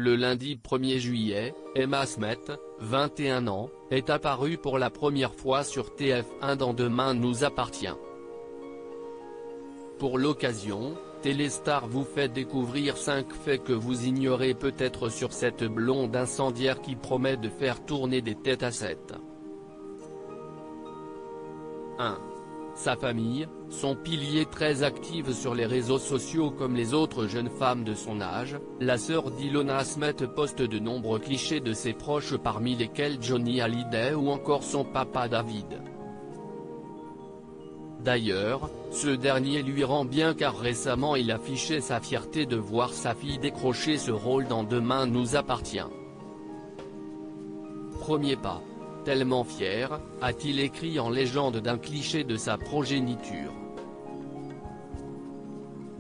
Le lundi 1er juillet, Emma Smith, 21 ans, est apparue pour la première fois sur TF1 dans Demain nous appartient. Pour l'occasion, Téléstar vous fait découvrir 5 faits que vous ignorez peut-être sur cette blonde incendiaire qui promet de faire tourner des têtes à 7. 1. Sa famille, son pilier très active sur les réseaux sociaux comme les autres jeunes femmes de son âge, la sœur d'Ilona Smith poste de nombreux clichés de ses proches parmi lesquels Johnny Hallyday ou encore son papa David. D'ailleurs, ce dernier lui rend bien car récemment il affichait sa fierté de voir sa fille décrocher ce rôle dans Demain nous appartient. Premier pas. Tellement fier, a-t-il écrit en légende d'un cliché de sa progéniture.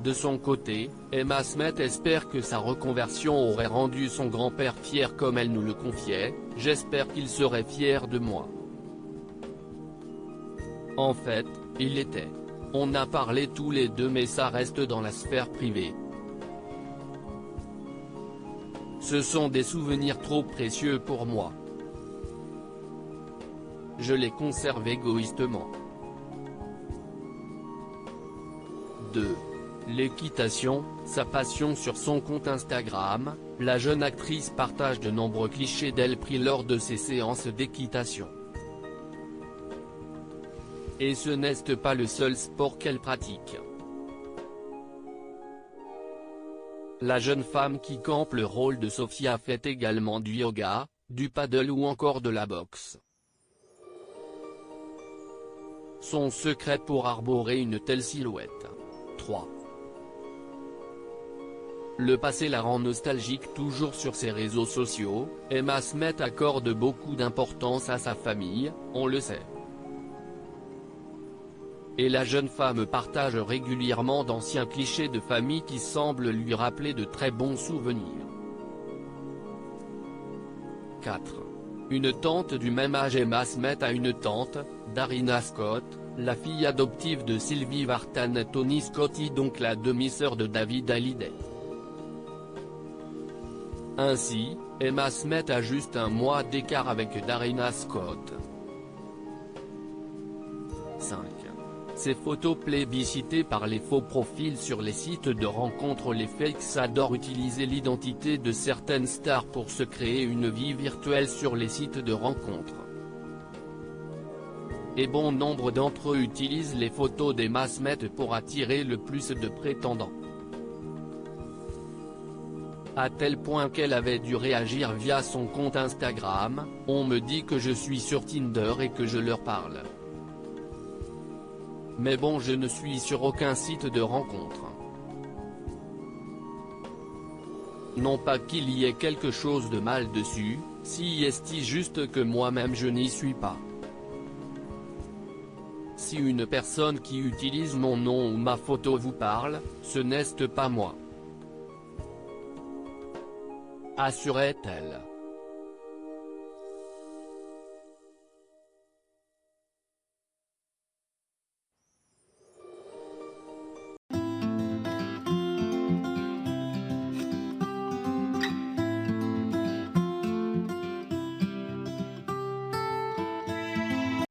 De son côté, Emma Smith espère que sa reconversion aurait rendu son grand-père fier comme elle nous le confiait, « J'espère qu'il serait fier de moi. » En fait, il l'était. On a parlé tous les deux mais ça reste dans la sphère privée. Ce sont des souvenirs trop précieux pour moi. Je les conserve égoïstement. 2. L'équitation, sa passion sur son compte Instagram, la jeune actrice partage de nombreux clichés d'elle pris lors de ses séances d'équitation. Et ce n'est pas le seul sport qu'elle pratique. La jeune femme qui campe le rôle de Sophia fait également du yoga, du paddle ou encore de la boxe. Son secret pour arborer une telle silhouette. 3. Le passé la rend nostalgique. Toujours sur ses réseaux sociaux, Emma Smith accorde beaucoup d'importance à sa famille, on le sait. Et la jeune femme partage régulièrement d'anciens clichés de famille qui semblent lui rappeler de très bons souvenirs. 4. Une tante du même âge. Emma Smith a une tante, Darina Scott, la fille adoptive de Sylvie Vartan et Tony Scotti, donc la demi-sœur de David Hallyday. Ainsi, Emma Smith a juste un mois d'écart avec Darina Scott. 5. Ces photos plébiscitées par les faux profils sur les sites de rencontres. Les fakes adorent utiliser l'identité de certaines stars pour se créer une vie virtuelle sur les sites de rencontres. Et bon nombre d'entre eux utilisent les photos d'Emma Smith pour attirer le plus de prétendants. À tel point qu'elle avait dû réagir via son compte Instagram, « On me dit que je suis sur Tinder et que je leur parle. Mais bon, je ne suis sur aucun site de rencontre. » Non pas qu'il y ait quelque chose de mal dessus, si est juste que moi-même je n'y suis pas. Si une personne qui utilise mon nom ou ma photo vous parle, ce n'est pas moi, assurait-elle.